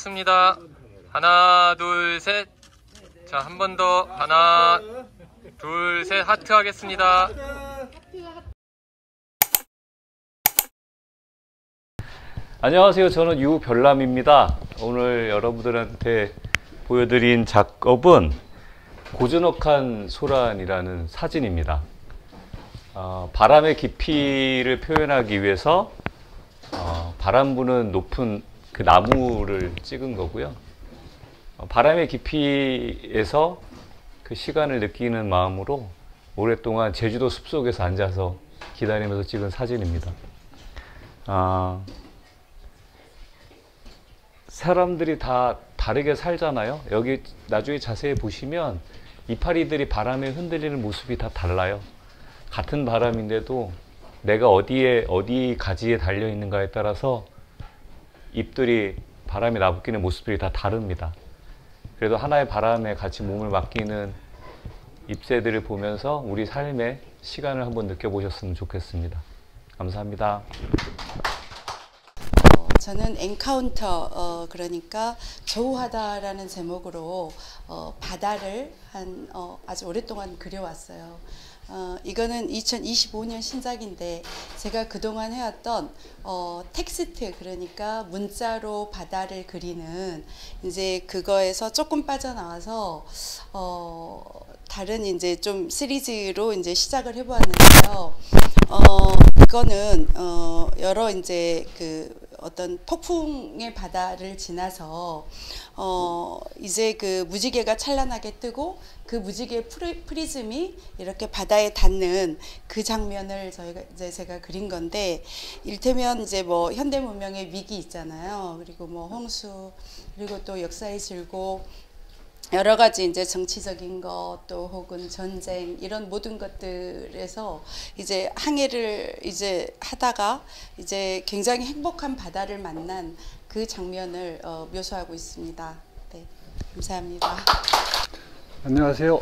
하겠습니다. 하나, 둘, 셋. 자, 한 번 더. 하나, 둘, 셋. 하트 하겠습니다. 안녕하세요. 저는 유별남입니다. 오늘 여러분들한테 보여드린 작업은 고즈넉한 소란이라는 사진입니다. 바람의 깊이를 표현하기 위해서 바람 부는 높은 그 나무를 찍은 거고요. 바람의 깊이에서 그 시간을 느끼는 마음으로 오랫동안 제주도 숲속에서 앉아서 기다리면서 찍은 사진입니다. 사람들이 다 다르게 살잖아요. 여기 나중에 자세히 보시면 이파리들이 바람에 흔들리는 모습이 다 달라요. 같은 바람인데도 내가 어디 가지에 달려 있는가에 따라서 잎들이 바람에 나부끼는 모습들이 다 다릅니다. 그래도 하나의 바람에 같이 몸을 맡기는 잎새들을 보면서 우리 삶의 시간을 한번 느껴보셨으면 좋겠습니다. 감사합니다. 저는 엔카운터, 그러니까 조우하다라는 제목으로 바다를 아주 오랫동안 그려왔어요. 이거는 2025년 신작인데 제가 그동안 해왔던 텍스트, 그러니까 문자로 바다를 그리는 이제 그거에서 조금 빠져나와서 다른 이제 좀 시리즈로 이제 시작을 해보았는데요. 이거는 여러 이제 어떤 폭풍의 바다를 지나서 이제 그 무지개가 찬란하게 뜨고 그 무지개 프리즘이 이렇게 바다에 닿는 그 장면을 제가 그린 건데, 일테면 이제 뭐 현대 문명의 위기 있잖아요. 그리고 뭐 홍수, 그리고 또 역사의 질곡, 여러 가지 이제 정치적인 것, 또 혹은 전쟁, 이런 모든 것들에서 이제 항해를 이제 하다가 이제 굉장히 행복한 바다를 만난 그 장면을 묘사하고 있습니다. 네, 감사합니다. 안녕하세요.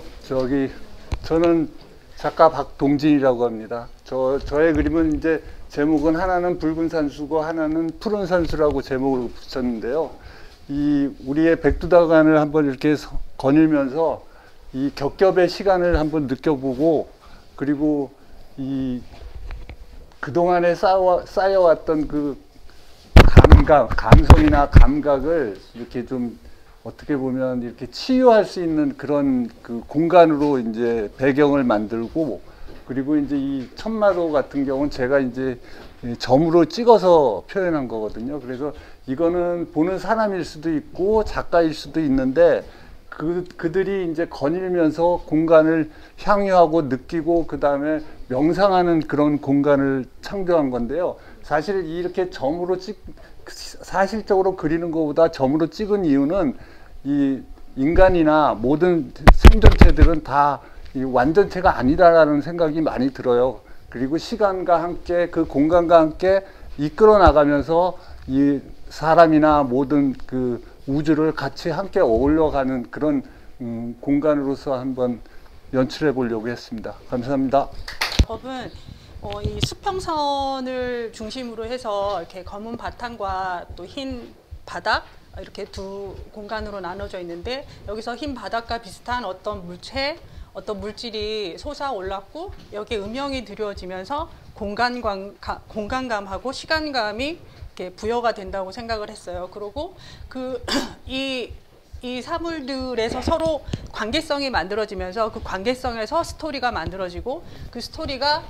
저는 작가 박동진이라고 합니다. 저의 그림은 이제 제목은 하나는 붉은 산수고 하나는 푸른 산수라고 제목을 붙였는데요. 우리의 백두다간을 한번 이렇게 거닐면서 이 겹겹의 시간을 한번 느껴보고, 그리고 그동안에 쌓여왔던 그 감성이나 감각을 이렇게 좀 어떻게 보면 이렇게 치유할 수 있는 그런 그 공간으로 이제 배경을 만들고, 그리고 이제 이 천마도 같은 경우는 제가 이제 점으로 찍어서 표현한 거거든요. 그래서 이거는 보는 사람일 수도 있고 작가일 수도 있는데 그들이 이제 거닐면서 공간을 향유하고 느끼고 그 다음에 명상하는 그런 공간을 창조한 건데요. 사실 이렇게 점으로 사실적으로 그리는 것보다 점으로 찍은 이유는 이 인간이나 모든 생존체들은 다 이 완전체가 아니다라는 생각이 많이 들어요. 그리고 시간과 함께 그 공간과 함께 이끌어 나가면서 이 사람이나 모든 그 우주를 같이 함께 어울려가는 그런 공간으로서 한번 연출해 보려고 했습니다. 감사합니다. 법은 이 수평선을 중심으로 해서 이렇게 검은 바탕과 또 흰 바닥, 이렇게 두 공간으로 나눠져 있는데, 여기서 흰 바닥과 비슷한 어떤 물체, 어떤 물질이 솟아올랐고 여기에 음영이 들여지면서 공간감하고 시간감이 이렇게 부여가 된다고 생각을 했어요. 그리고 이 사물들에서 서로 관계성이 만들어지면서 그 관계성에서 스토리가 만들어지고 그 스토리가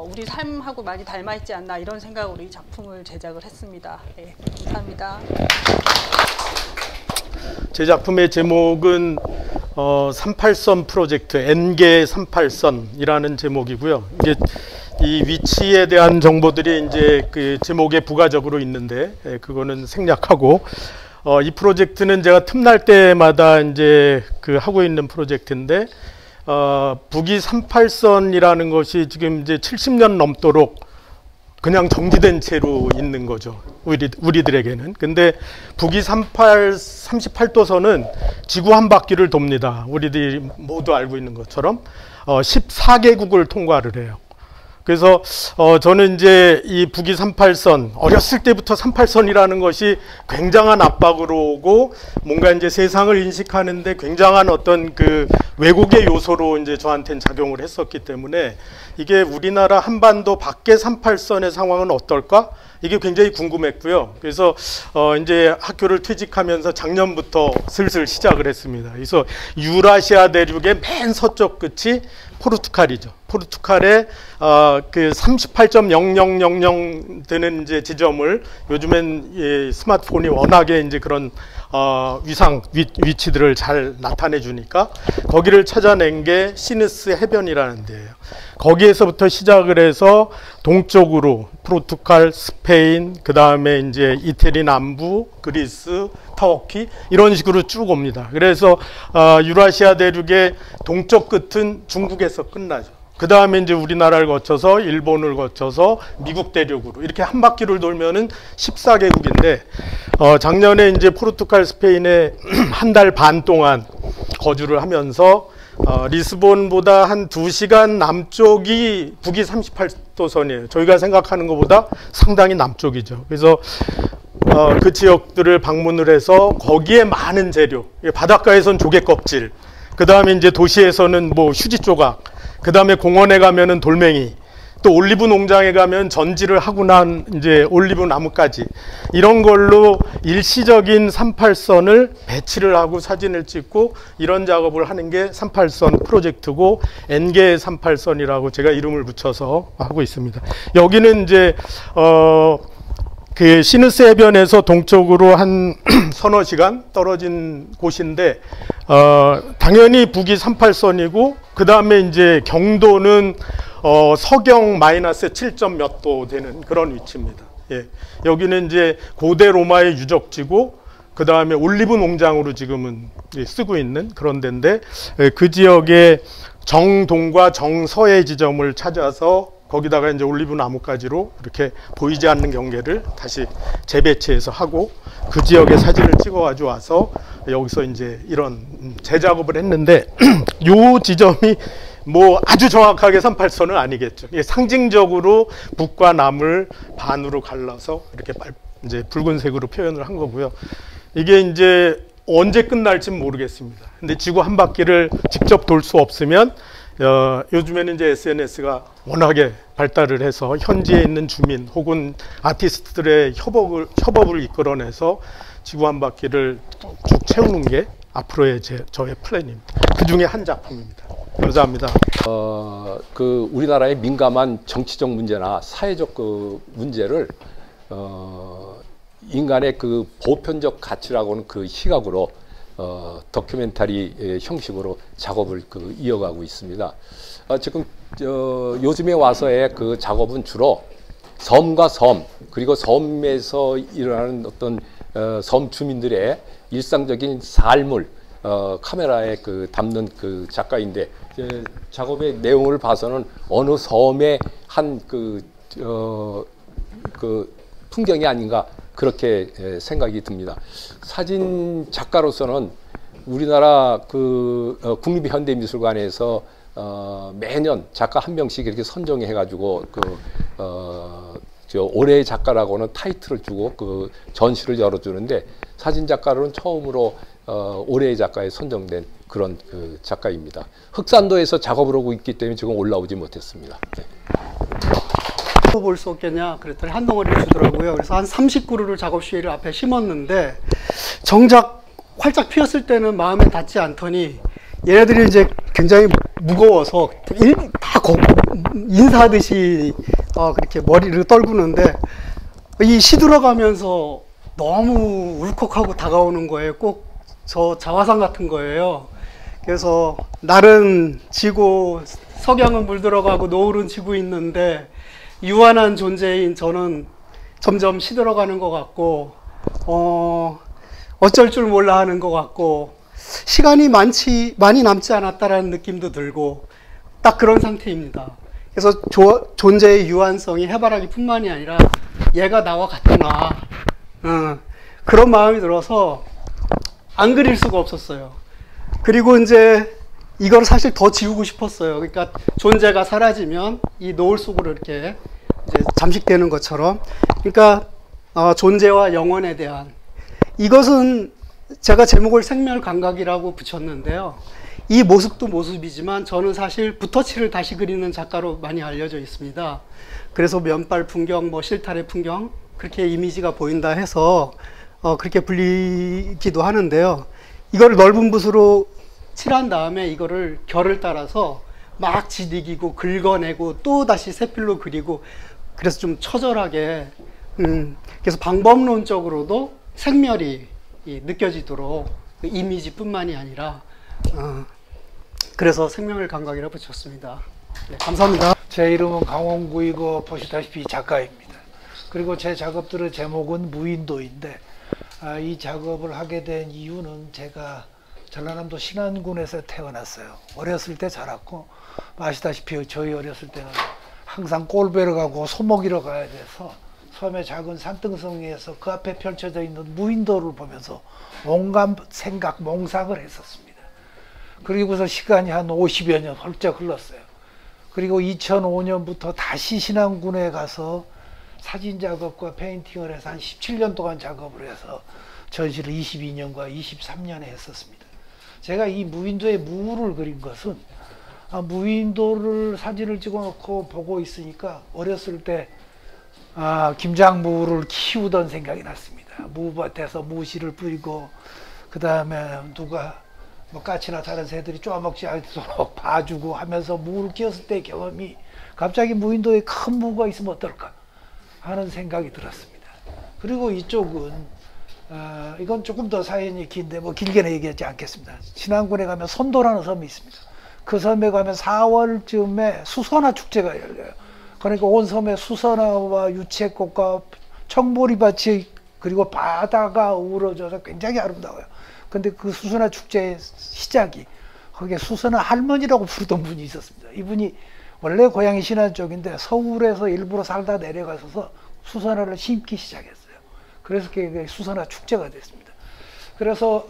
우리 삶하고 많이 닮아있지 않나, 이런 생각으로 이 작품을 제작을 했습니다. 네, 감사합니다. 제 작품의 제목은 38선 프로젝트, N개 38선이라는 제목이고요. 이제 이 위치에 대한 정보들이 이제 그 제목에 부가적으로 있는데, 그거는 생략하고, 이 프로젝트는 제가 틈날 때마다 이제 하고 있는 프로젝트인데, 북위 38선이라는 것이 지금 이제 70년 넘도록 그냥 정지된 채로 있는 거죠. 우리들에게는. 근데 북위 38도선은 지구 한 바퀴를 돕니다. 우리들이 모두 알고 있는 것처럼 14개국을 통과를 해요. 그래서 저는 이제 이 북위 38선, 어렸을 때부터 38선이라는 것이 굉장한 압박으로 오고 뭔가 이제 세상을 인식하는데 굉장한 어떤 그 왜곡의 요소로 이제 저한테는 작용을 했었기 때문에 이게 우리나라 한반도 밖의 38선의 상황은 어떨까? 이게 굉장히 궁금했고요. 그래서 이제 학교를 퇴직하면서 작년부터 슬슬 시작을 했습니다. 그래서 유라시아 대륙의 맨 서쪽 끝이 포르투갈이죠. 포르투갈의 그 38.0000 되는 이제 지점을 요즘엔 이 스마트폰이 워낙에 이제 그런 위치들을 잘 나타내 주니까 거기를 찾아낸 게 시누스 해변이라는 데예요. 거기에서부터 시작을 해서 동쪽으로 포르투갈, 스페인, 그 다음에 이제 이태리 남부, 그리스, 터키 이런 식으로 쭉 옵니다. 그래서 유라시아 대륙의 동쪽 끝은 중국에서 끝나죠. 그 다음에 이제 우리나라를 거쳐서 일본을 거쳐서 미국 대륙으로 이렇게 한 바퀴를 돌면은 14개국인데 작년에 이제 포르투갈, 스페인에 한 달 반 동안 거주를 하면서 리스본보다 한 2시간 남쪽이 북위 38도선이에요. 저희가 생각하는 것보다 상당히 남쪽이죠. 그래서 그 지역들을 방문을 해서 거기에 많은 재료, 바닷가에선 조개 껍질, 그 다음에 이제 도시에서는 뭐 휴지 조각, 그 다음에 공원에 가면은 돌멩이, 또 올리브 농장에 가면 전지를 하고 난 이제 올리브 나무까지 이런 걸로 일시적인 38선을 배치를 하고 사진을 찍고 이런 작업을 하는 게 38선 프로젝트고 N개 38선이라고 제가 이름을 붙여서 하고 있습니다. 여기는 이제 그 시누스 해변에서 동쪽으로 한 서너 시간 떨어진 곳인데 당연히 북위 38선이고 그 다음에 이제 경도는 서경 마이너스 7점 몇 도 되는 그런 위치입니다. 예. 여기는 이제 고대 로마의 유적지고 그 다음에 올리브 농장으로 지금은 쓰고 있는 그런 데인데 그 지역의 정동과 정서의 지점을 찾아서 거기다가 이제 올리브 나무가지로 이렇게 보이지 않는 경계를 다시 재배치해서 하고 그 지역의 사진을 찍어 가지고 와서 여기서 이제 이런 재작업을 했는데 요 지점이 뭐 아주 정확하게 38선은 아니겠죠. 상징적으로 북과 남을 반으로 갈라서 이렇게 이제 붉은색으로 표현을 한 거고요. 이게 이제 언제 끝날지 모르겠습니다. 근데 지구 한 바퀴를 직접 돌 수 없으면 요즘에는 이제 SNS가 워낙에 발달을 해서 현지에 있는 주민 혹은 아티스트들의 협업을 이끌어내서 지구 한 바퀴를 쭉 채우는 게 앞으로의 저의 플랜입니다. 그 중에 한 작품입니다. 감사합니다. 그 우리나라의 민감한 정치적 문제나 사회적 그 문제를 인간의 그 보편적 가치라고는 그 시각으로 다큐멘터리 형식으로 작업을 이어가고 있습니다. 지금 요즘에 와서의 그 작업은 주로 섬과 섬 그리고 섬에서 일어나는 어떤 섬 주민들의 일상적인 삶을 카메라에 담는 그 작가인데 작업의 내용을 봐서는 어느 섬의 한 풍경이 아닌가 그렇게 생각이 듭니다. 사진 작가로서는 우리나라 국립현대미술관에서 매년 작가 한 명씩 이렇게 선정해 가지고 올해의 작가라고는 타이틀을 주고 전시를 열어주는데 사진 작가로는 처음으로 올해의 작가에 선정된 그런 작가입니다. 흑산도에서 작업을 하고 있기 때문에 지금 올라오지 못했습니다. 네. 볼 수 없겠냐 그랬더니 한 덩어리를 주더라고요. 그래서 한 30그루를 작업실을 앞에 심었는데 정작 활짝 피었을 때는 마음에 닿지 않더니 얘네들이 이제 굉장히 무거워서 다 인사하듯이 그렇게 머리를 떨구는데 이 시들어가면서 너무 울컥하고 다가오는 거예요. 꼭 저 자화상 같은 거예요. 그래서 날은 지고 석양은 물들어가고 노을은 지고 있는데 유한한 존재인 저는 점점 시들어가는 것 같고 어쩔 줄 몰라 하는 것 같고 시간이 많이 남지 않았다라는 느낌도 들고 딱 그런 상태입니다. 그래서 존재의 유한성이 해바라기 뿐만이 아니라 얘가 나와 같구나 그런 마음이 들어서 안 그릴 수가 없었어요. 그리고 이제 이걸 사실 더 지우고 싶었어요. 그러니까 존재가 사라지면 이 노을 속으로 이렇게 이제 잠식되는 것처럼. 그러니까 존재와 영혼에 대한, 이것은 제가 제목을 생멸감각이라고 붙였는데요. 이 모습도 모습이지만 저는 사실 붓터치를 다시 그리는 작가로 많이 알려져 있습니다. 그래서 면발 풍경, 뭐 실타래 풍경, 그렇게 이미지가 보인다 해서 그렇게 불리기도 하는데요. 이거를 넓은 붓으로 칠한 다음에 이거를 결을 따라서 막 지디기고 긁어내고 또 다시 세필로 그리고, 그래서 좀 처절하게 그래서 방법론적으로도 생멸이 느껴지도록 그 이미지뿐만이 아니라 그래서 생명을 감각이라 붙였습니다. 네, 감사합니다. 제 이름은 강원구이고 보시다시피 작가입니다. 그리고 제 작업들의 제목은 무인도인데, 이 작업을 하게 된 이유는 제가 전라남도 신안군에서 태어났어요. 어렸을 때 자랐고, 아시다시피 저희 어렸을 때는 항상 꼴배로 가고 소먹이러 가야 돼서 섬의 작은 산등성이에서 그 앞에 펼쳐져 있는 무인도를 보면서 온갖 생각, 몽상을 했었습니다. 그리고서 시간이 한 50여 년 훌쩍 흘렀어요. 그리고 2005년부터 다시 신안군에 가서 사진 작업과 페인팅을 해서 한 17년 동안 작업을 해서 전시를 22년과 23년에 했었습니다. 제가 이 무인도의 무를 그린 것은 무인도를 사진을 찍어 놓고 보고 있으니까 어렸을 때 김장무를 키우던 생각이 났습니다. 무밭에서 무씨를 뿌리고, 그 다음에 누가 뭐 까치나 다른 새들이 쪼아먹지 않도록 봐주고 하면서 무를 키웠을 때의 경험이, 갑자기 무인도에 큰 무가 있으면 어떨까 하는 생각이 들었습니다. 그리고 이쪽은 이건 조금 더 사연이 긴데 뭐 길게는 얘기하지 않겠습니다. 신안군에 가면 선도라는 섬이 있습니다. 그 섬에 가면 4월쯤에 수선화 축제가 열려요. 그러니까 온 섬에 수선화와 유채꽃과 청보리밭이, 그리고 바다가 어우러져서 굉장히 아름다워요. 근데 그 수선화 축제의 시작이, 거기에 수선화 할머니라고 부르던 분이 있었습니다. 이분이 원래 고향이 신안 쪽인데 서울에서 일부러 살다 내려가서 수선화를 심기 시작했어요. 그래서 그게 수선화 축제가 됐습니다. 그래서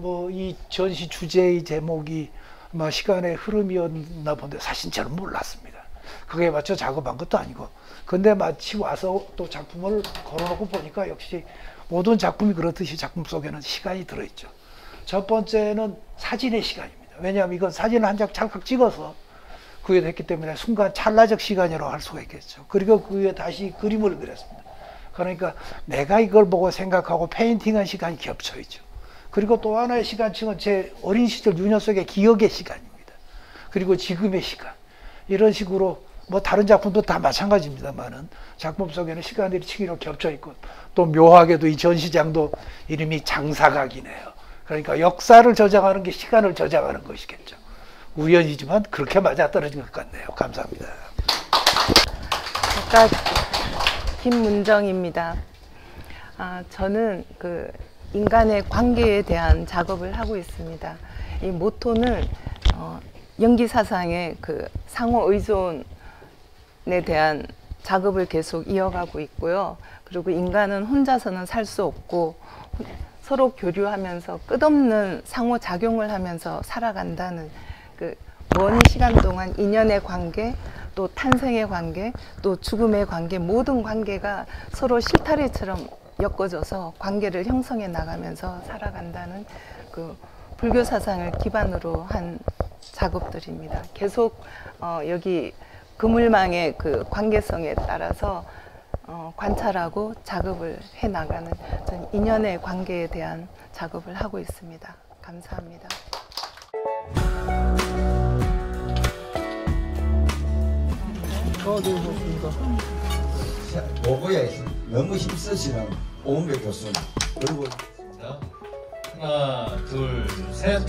뭐 이 전시 주제의 제목이 아마 시간의 흐름이었나 본데 사실 저는 몰랐습니다. 그게 맞춰 작업한 것도 아니고. 근데 마치 와서 또 작품을 걸어놓고 보니까 역시 모든 작품이 그렇듯이 작품 속에는 시간이 들어있죠. 첫 번째는 사진의 시간입니다. 왜냐하면 이건 사진을 한 장 찰칵 찍어서 그게 됐기 때문에 순간 찰나적 시간이라고 할 수가 있겠죠. 그리고 그 위에 다시 그림을 그렸습니다. 그러니까 내가 이걸 보고 생각하고 페인팅한 시간이 겹쳐있죠. 그리고 또 하나의 시간층은 제 어린 시절 유년 속의 기억의 시간입니다. 그리고 지금의 시간. 이런 식으로 뭐 다른 작품도 다 마찬가지입니다만은 작품 속에는 시간들이 치기로 겹쳐 있고, 또 묘하게도 이 전시장도 이름이 장사각이네요. 그러니까 역사를 저장하는 게 시간을 저장하는 것이겠죠. 우연이지만 그렇게 맞아떨어진 것 같네요. 감사합니다. 작가 김문정입니다. 저는 그 인간의 관계에 대한 작업을 하고 있습니다. 이 모토는 연기사상의 그 상호 의존에 대한 작업을 계속 이어가고 있고요. 그리고 인간은 혼자서는 살 수 없고 서로 교류하면서 끝없는 상호작용을 하면서 살아간다는, 그 먼 시간 동안 인연의 관계, 또 탄생의 관계, 또 죽음의 관계, 모든 관계가 서로 실타래처럼 엮어져서 관계를 형성해 나가면서 살아간다는 그 불교 사상을 기반으로 한 작업들입니다. 계속 여기 그물망의 그 관계성에 따라서 관찰하고 작업을 해 나가는 전 인연의 관계에 대한 작업을 하고 있습니다. 감사합니다. 로고에 너무 힘쓰시는 오은배 교수님, 그리고 하나, 둘, 셋.